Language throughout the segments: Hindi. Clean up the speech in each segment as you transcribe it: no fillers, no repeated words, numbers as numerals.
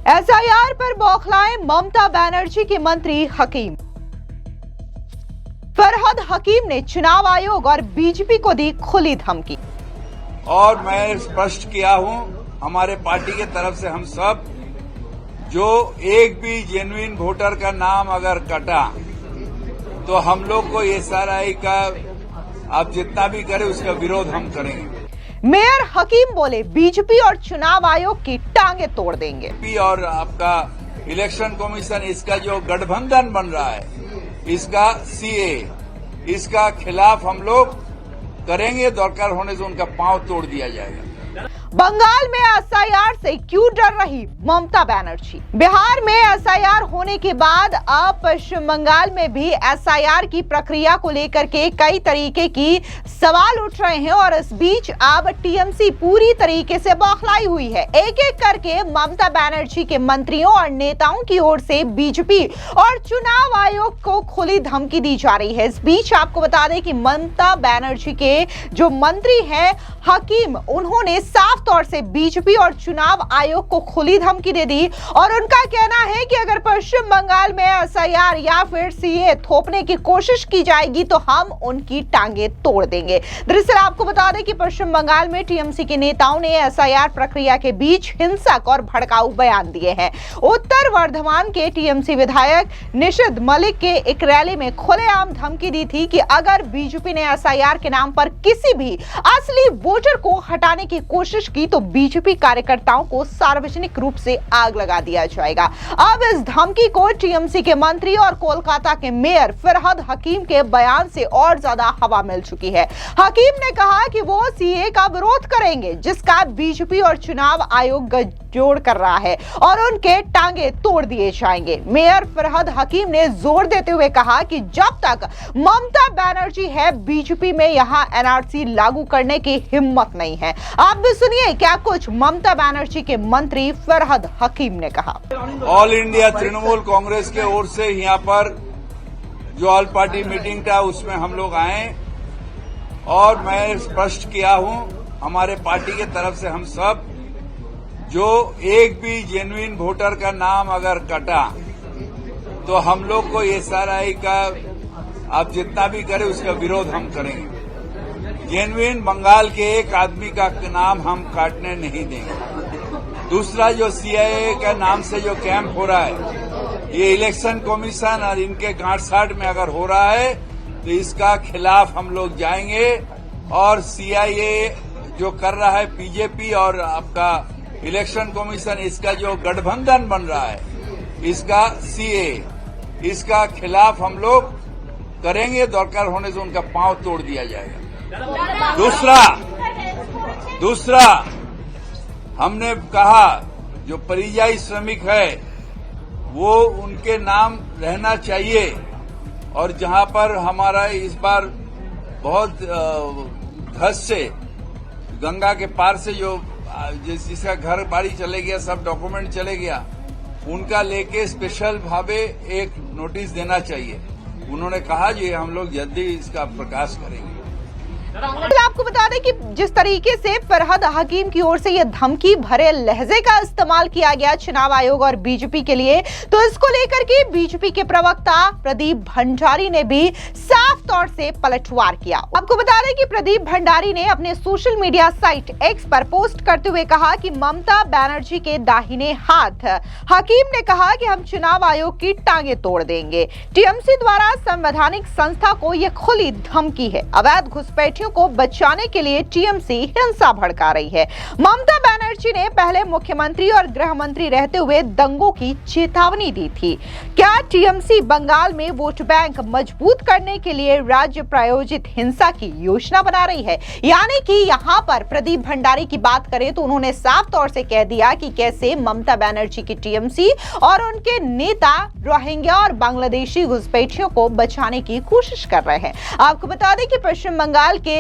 एसआईआर पर बौखलाए ममता बनर्जी के मंत्री हकीम। फरहद हकीम ने चुनाव आयोग और बीजेपी को दी खुली धमकी। और मैं स्पष्ट किया हूं, हमारे पार्टी के तरफ से हम सब जो एक भी जेन्युइन वोटर का नाम अगर कटा तो हम लोग को एसआईआर का आप जितना भी करें उसका विरोध हम करेंगे। मेयर हकीम बोले बीजेपी और चुनाव आयोग की टांगे तोड़ देंगे। और आपका इलेक्शन कमीशन इसका जो गठबंधन बन रहा है इसका सीए इसका खिलाफ हम लोग करेंगे। दरकार होने से उनका पांव तोड़ दिया जाएगा। बंगाल में एसआईआर से क्यों डर रही ममता बनर्जी? बिहार में एसआईआर होने के बाद अब पश्चिम बंगाल में भी एसआईआर की प्रक्रिया को लेकर के कई तरीके की सवाल उठ रहे हैं और इस बीच अब टीएमसी पूरी तरीके से बौखलाई हुई है। एक एक करके ममता बनर्जी के मंत्रियों और नेताओं की ओर से बीजेपी और चुनाव आयोग को खुली धमकी दी जा रही है। इस बीच आपको बता दें कि ममता बनर्जी के जो मंत्री हैं हकीम, उन्होंने साफ तौर से बीजेपी और चुनाव आयोग को खुली धमकी दे दी और उनका कहना है कि अगर पश्चिम बंगाल में एसआईआर या फिर सीए थोपने की कोशिश की जाएगी तो हम उनकी टांगे तोड़ देंगे। दरअसल आपको बता दें कि पश्चिम बंगाल में टीएमसी के नेताओं ने एसआईआर प्रक्रिया के बीच हिंसक और भड़काऊ बयान दिए हैं। उत्तर वर्धमान के टीएमसी विधायक निशिद मलिक के एक रैली में खुलेआम धमकी दी थी कि अगर बीजेपी ने एसआईआर के नाम पर किसी भी असली वोटर को हटाने की कोशिश की तो बीजेपी कार्यकर्ताओं को सार्वजनिक रूप से आग लगा दिया जाएगा। अब इस धमकी को टीएमसी के मंत्री और कोलकाता के मेयर फरहद हकीम के बयान से और ज्यादा हवा मिल चुकी है। हकीम ने कहा कि वो सीए का विरोध करेंगे जिसका बीजेपी और चुनाव आयोग गठजोड़ कर रहा है और उनके टांगे तोड़ दिए जाएंगे। मेयर फरहद हकीम ने जोर देते हुए कहा कि जब तक ममता बनर्जी है बीजेपी में यहां एनआरसी लागू करने की हिम्मत नहीं है। आप भी सुनिए क्या कुछ ममता बनर्जी के मंत्री फरहद हकीम ने कहा। ऑल इंडिया तृणमूल कांग्रेस के ओर से यहाँ पर जो ऑल पार्टी मीटिंग था उसमें हम लोग आए और मैं स्पष्ट किया हूं, हमारे पार्टी के तरफ से हम सब जो एक भी जेन्युइन वोटर का नाम अगर कटा तो हम लोग को एसआईआर का आप जितना भी करें उसका विरोध हम करेंगे। जेन्युइन बंगाल के एक आदमी का नाम हम काटने नहीं देंगे। दूसरा जो सीआईए के नाम से जो कैंप हो रहा है ये इलेक्शन कमीशन और इनके गांठ-साठ में अगर हो रहा है तो इसका खिलाफ हम लोग जाएंगे। और सीआईए जो कर रहा है बीजेपी और आपका इलेक्शन कमीशन इसका जो गठबंधन बन रहा है इसका सीए इसका खिलाफ हम लोग करेंगे। दरकार होने से उनका पांव तोड़ दिया जाएगा। दूसरा हमने कहा जो परियायी श्रमिक है वो उनके नाम रहना चाहिए और जहां पर हमारा इस बार बहुत धस से गंगा के पार से जो जिसका घर बाड़ी चले गया, सब डॉक्यूमेंट चले गया, उनका लेके स्पेशल भावे एक नोटिस देना चाहिए। उन्होंने कहा जी हम लोग जल्दी इसका प्रकाश करेंगे। आपको बता दें कि जिस तरीके से फरहद हकीम की ओर से यह धमकी भरे लहजे का इस्तेमाल किया गया चुनाव आयोग और बीजेपी के लिए, तो इसको लेकर के बीजेपी के प्रवक्ता प्रदीप भंडारी ने भी साफ तौर से पलटवार किया। आपको बता दें कि प्रदीप भंडारी ने अपने सोशल मीडिया साइट एक्स पर पोस्ट करते हुए कहा कि ममता बनर्जी के दाहिने हाथ हकीम ने कहा कि हम चुनाव आयोग की टांगे तोड़ देंगे। टीएमसी द्वारा संवैधानिक संस्था को यह खुली धमकी है। अवैध घुसपैठियों को बचाने के लिए टीएमसी हिंसा भड़का रही है। ममता बनर्जी ने पहले मुख्यमंत्री और गृह मंत्री रहते हुए दंगों की चेतावनी दी थी। क्या टीएमसी बंगाल में वोट बैंक मजबूत करने के लिए राज्य प्रायोजित हिंसा की योजना बना रही है? यानी कि यहाँ पर प्रदीप भंडारी की बात करें तो उन्होंने साफ तौर से कह दिया कि कैसे ममता बनर्जी की टीएमसी और उनके नेता रोहिंग्या और बांग्लादेशी घुसपैठियों को बचाने की कोशिश कर रहे हैं। आपको बता दें कि पश्चिम बंगाल के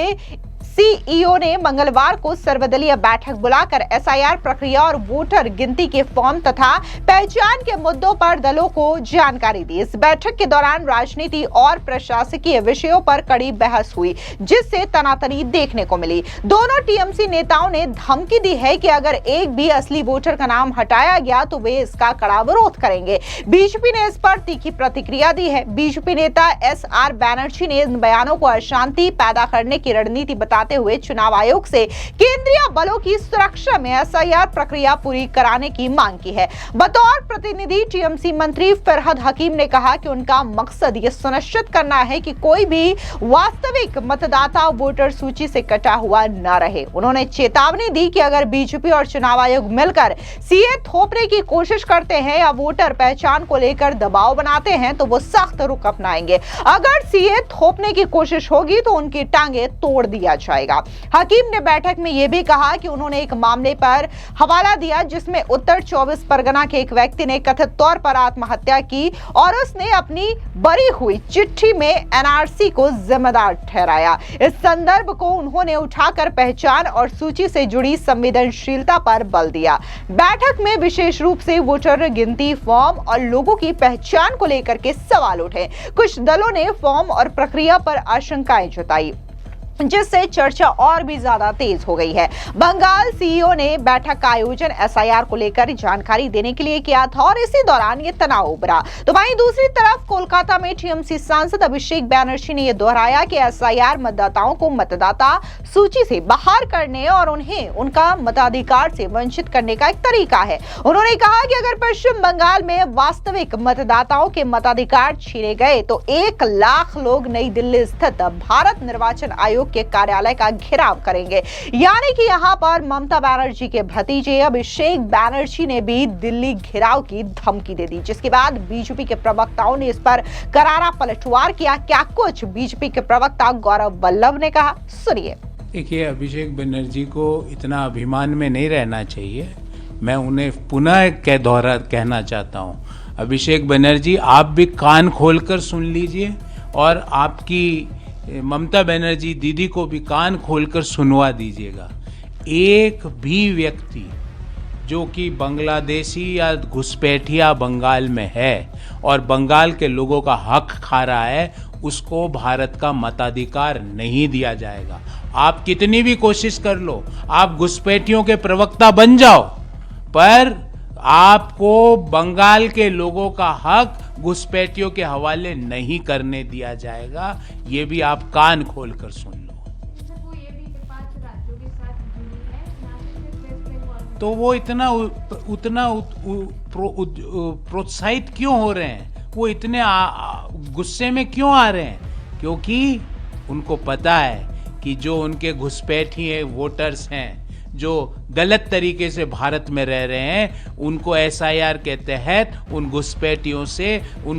सीईओ ने मंगलवार को सर्वदलीय बैठक बुलाकर एसआईआर प्रक्रिया और वोटर गिनती के फॉर्म तथा पहचान के मुद्दों पर दलों को जानकारी दी। इस बैठक के दौरान राजनीति और प्रशासकीय विषयों पर कड़ी बहस हुई, जिससे तनातनी देखने को मिली। दोनों टीएमसी नेताओं ने धमकी दी है कि अगर एक भी असली वोटर का नाम हटाया गया तो वे इसका कड़ा विरोध करेंगे। बीजेपी ने इस पर तीखी प्रतिक्रिया दी है। बीजेपी नेता एसआर बैनर्जी ने इन बयानों को अशांति पैदा करने की रणनीति बताते हुए चुनाव आयोग से केंद्रीय बलों की सुरक्षा में एसआईआर प्रक्रिया पूरी कराने की मांग की है। बतौर प्रतिनिधि टीएमसी मंत्री फरहद हकीम ने कहा कि उनका मकसद ये सुनिश्चित करना है कि कोई भी वास्तविक मतदाता वोटर सूची से कटा हुआ न रहे। उन्होंने चेतावनी दी कि अगर बीजेपी और चुनाव आयोग मिलकर सीए थोपने की कोशिश करते हैं या वोटर पहचान को लेकर दबाव बनाते हैं तो वो सख्त रुख अपनाएंगे। अगर सीए थोपने की कोशिश होगी तो उनकी टांगे तोड़ दिया जाएगा। हकीम ने बैठक में यह भी कहा कि उन्होंने एक मामले पर हवाला दिया जिसमें उत्तर 24 परगना के एक व्यक्ति ने कथित तौर पर आत्महत्या की और उसने अपनी बरी हुई चिट्ठी में एनआरसी को जिम्मेदार ठहराया। इस संदर्भ को उन्होंने उठाकर पहचान और सूची से जुड़ी संवेदनशीलता पर बल दिया। बैठक में विशेष रूप से वोटर गिनती फॉर्म और लोगों की पहचान को लेकर के सवाल उठे। कुछ दलों ने फॉर्म और प्रक्रिया पर आशंकाएं जताई, जिससे चर्चा और भी ज्यादा तेज हो गई है। बंगाल सीईओ ने बैठक का आयोजन एसआईआर को लेकर जानकारी देने के लिए किया था और इसी दौरान ये तनाव उभरा। तो वहीं दूसरी तरफ कोलकाता में टीएमसी सांसद अभिषेक बैनर्जी ने यह दोहराया कि एसआईआर मतदाताओं को मतदाता सूची से बाहर करने और उन्हें उनका मताधिकार से वंचित करने का एक तरीका है। उन्होंने कहा कि अगर पश्चिम बंगाल में वास्तविक मतदाताओं के मताधिकार छीने गए तो 1 लाख लोग नई दिल्ली स्थित भारत निर्वाचन आयोग के कार्यालय का घेराव करेंगे। यानी कि यहां पर ममता बनर्जी के भतीजे अभिषेक बैनर्जी ने भी दिल्ली घेराव की धमकी दे दी, जिसके बाद बीजेपी के प्रवक्ताओं ने इस पर करारा पलटवार किया। क्या कुछ बीजेपी के प्रवक्ता गौरव वल्लभ ने कहा, सुनिए। देखिए, अभिषेक बनर्जी को इतना अभिमान में नहीं रहना चाहिए। मैं उन्हें पुनः कहना चाहता हूं, अभिषेक बनर्जी आप भी कान खोलकर सुन लीजिए और आपकी ममता बनर्जी दीदी को भी कान खोलकर सुनवा दीजिएगा। एक भी व्यक्ति जो कि बांग्लादेशी या घुसपैठिया बंगाल में है और बंगाल के लोगों का हक खा रहा है, उसको भारत का मताधिकार नहीं दिया जाएगा। आप कितनी भी कोशिश कर लो, आप घुसपैठियों के प्रवक्ता बन जाओ, पर आपको बंगाल के लोगों का हक घुसपैठियों के हवाले नहीं करने दिया जाएगा। ये भी आप कान खोलकर सुन लो। तो वो उतना प्रोत्साहित क्यों हो रहे हैं, वो इतने गुस्से में क्यों आ रहे हैं? क्योंकि उनको पता है कि जो उनके घुसपैठी वोटर्स हैं, जो गलत तरीके से भारत में रह रहे हैं, उनको एसआईआर के तहत उन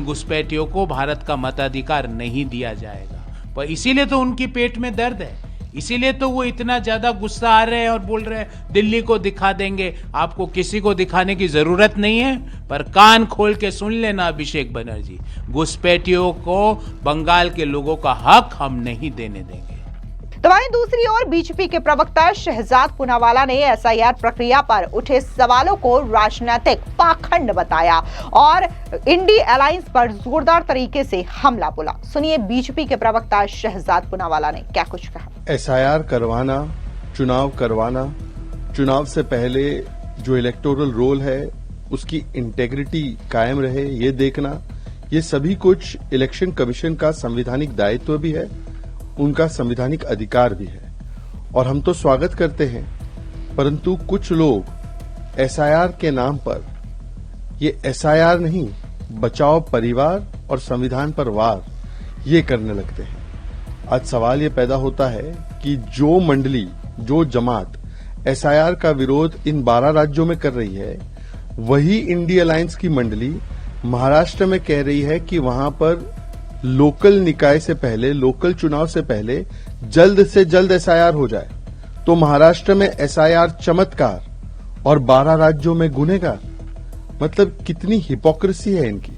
घुसपैठियों को भारत का मताधिकार नहीं दिया जाएगा। पर इसीलिए तो उनकी पेट में दर्द है, इसीलिए तो वो इतना ज्यादा गुस्सा आ रहे हैं और बोल रहे हैं दिल्ली को दिखा देंगे। आपको किसी को दिखाने की जरूरत नहीं है, पर कान खोल के सुन लेना अभिषेक बनर्जी, घुसपैठियों को बंगाल के लोगों का हक हम नहीं देने देंगे। तो वहीं दूसरी ओर बीजेपी के प्रवक्ता शहजाद पूनावाला ने एसआईआर प्रक्रिया पर उठे सवालों को राजनीतिक पाखंड बताया और इंडी अलायंस पर जोरदार तरीके से हमला बोला। सुनिए बीजेपी के प्रवक्ता शहजाद पूनावाला ने क्या कुछ कहा। एसआईआर करवाना, चुनाव से पहले जो इलेक्टोरल रोल है उसकी इंटेग्रिटी कायम रहे, ये देखना, ये सभी कुछ इलेक्शन कमीशन का संवैधानिक दायित्व भी है, उनका संवैधानिक अधिकार भी है और हम तो स्वागत करते हैं। परंतु कुछ लोग एसआईआर के नाम पर, ये एसआईआर नहीं, बचाओ परिवार और संविधान पर वार, ये करने लगते हैं। आज सवाल ये पैदा होता है कि जो मंडली, जो जमात एसआईआर का विरोध इन 12 राज्यों में कर रही है, वही इंडी अलायंस की मंडली महाराष्ट्र में कह रही है कि वहां पर लोकल निकाय से पहले, लोकल चुनाव से पहले जल्द से जल्द एसआईआर हो जाए। तो महाराष्ट्र में एसआईआर चमत्कार और 12 राज्यों में गुनहगार। मतलब कितनी हिपोक्रेसी है इनकी।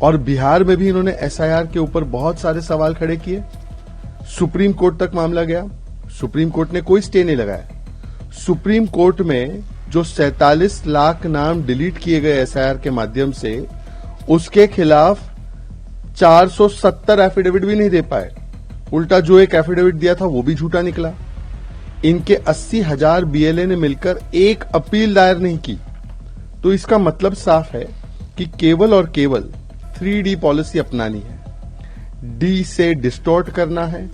और बिहार में भी इन्होंने एसआईआर के ऊपर बहुत सारे सवाल खड़े किए, सुप्रीम कोर्ट तक मामला गया, सुप्रीम कोर्ट ने कोई स्टे नहीं लगाया। सुप्रीम कोर्ट में जो 47 लाख नाम डिलीट किए गए एसआईआर के माध्यम से, उसके खिलाफ 470 एफिडेविट भी नहीं दे पाए। उल्टा जो एक एफिडेविट दिया था वो भी झूठा निकला। इनके 80,000 बीएलए ने मिलकर एक अपील दायर नहीं की। तो इसका मतलब साफ है कि केवल और केवल 3D पॉलिसी अपनानी है। डी से डिस्टॉर्ट करना है,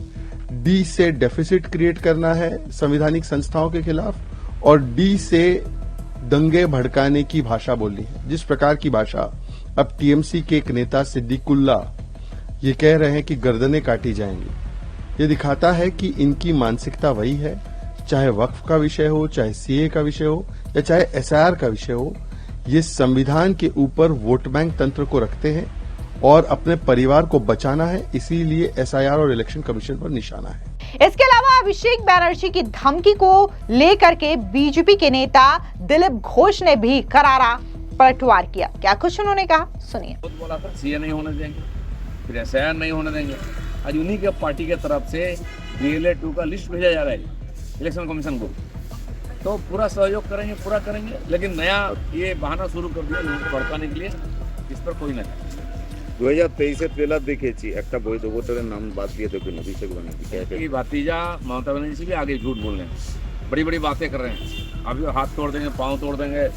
डी से डेफिसिट क्रिएट करना है संवैधानिक संस्थाओं के खिलाफ, और डी से दंगे भड़काने की भाषा बोलनी है। जिस प्रकार की भाषा अब टीएमसी के एक नेता सिद्दीकुल्ला ये कह रहे हैं कि गर्दनें काटी जाएंगी, ये दिखाता है कि इनकी मानसिकता वही है, चाहे वक्फ का विषय हो, चाहे सीए का विषय हो, या चाहे एसआईआर का विषय हो। ये संविधान के ऊपर वोट बैंक तंत्र को रखते हैं और अपने परिवार को बचाना है, इसीलिए एसआईआर और इलेक्शन कमीशन पर निशाना है। इसके अलावा अभिषेक बनर्जी की धमकी को लेकर के बीजेपी के नेता दिलीप घोष ने भी करारा पलटवार किया। क्या कुछ उन्होंने कहा, सुनिए। बोला था सीए नहीं होने देंगे, फिर एसआईआर नहीं होने देंगे। आज उन्हीं के पार्टी के तरफ से BLA 2 का लिस्ट भेजा जा रहा है इलेक्शन कमीशन को, तो पूरा सहयोग करेंगे, पूरा करेंगे। लेकिन नया ये बहाना शुरू कर दिया लोगों को भड़काने के लिए, इस पर कोई नहीं। 2023 ट्रेलर देखेছি একটা বৈধ ভোটারের নাম বাদ দিয়ে দেখুন अभिषेक बनर्जी कि भतीजा ममता बनर्जी से भी आगे झूठ बोल रहे हैं, बड़ी बड़ी बातें कर रहे हैं। अभी हाथ तोड़ देंगे, पाँव तोड़ देंगे,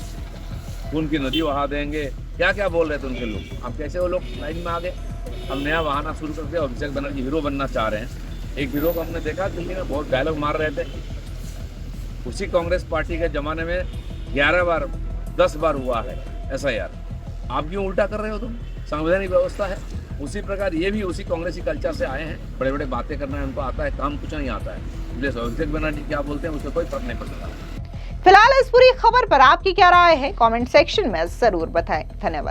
खून की नदी बहा देंगे, क्या क्या बोल रहे थे उनके लोग। अब कैसे वो लोग लाइन में आ गए। हम नया बहाना शुरू कर दिया, अभिषेक बनर्जी हीरो बनना चाह रहे हैं। एक हीरो को हमने देखा दिल्ली में बहुत डायलॉग मार रहे थे। उसी कांग्रेस पार्टी के जमाने में 11 बार 10 बार हुआ है एसआईआर। आप क्यों उल्टा कर रहे हो? तुम संवैधानिक व्यवस्था है। उसी प्रकार ये भी उसी कांग्रेसी कल्चर से आए हैं, बड़े बड़े बातें करना है उनको आता है, काम कुछ नहीं आता है। इसलिए अभिषेक बनर्जी क्या बोलते हैं उससे कोई फर्क नहीं पड़ता। फिलहाल इस पूरी खबर पर आपकी क्या राय है, कमेंट सेक्शन में जरूर बताएं। धन्यवाद।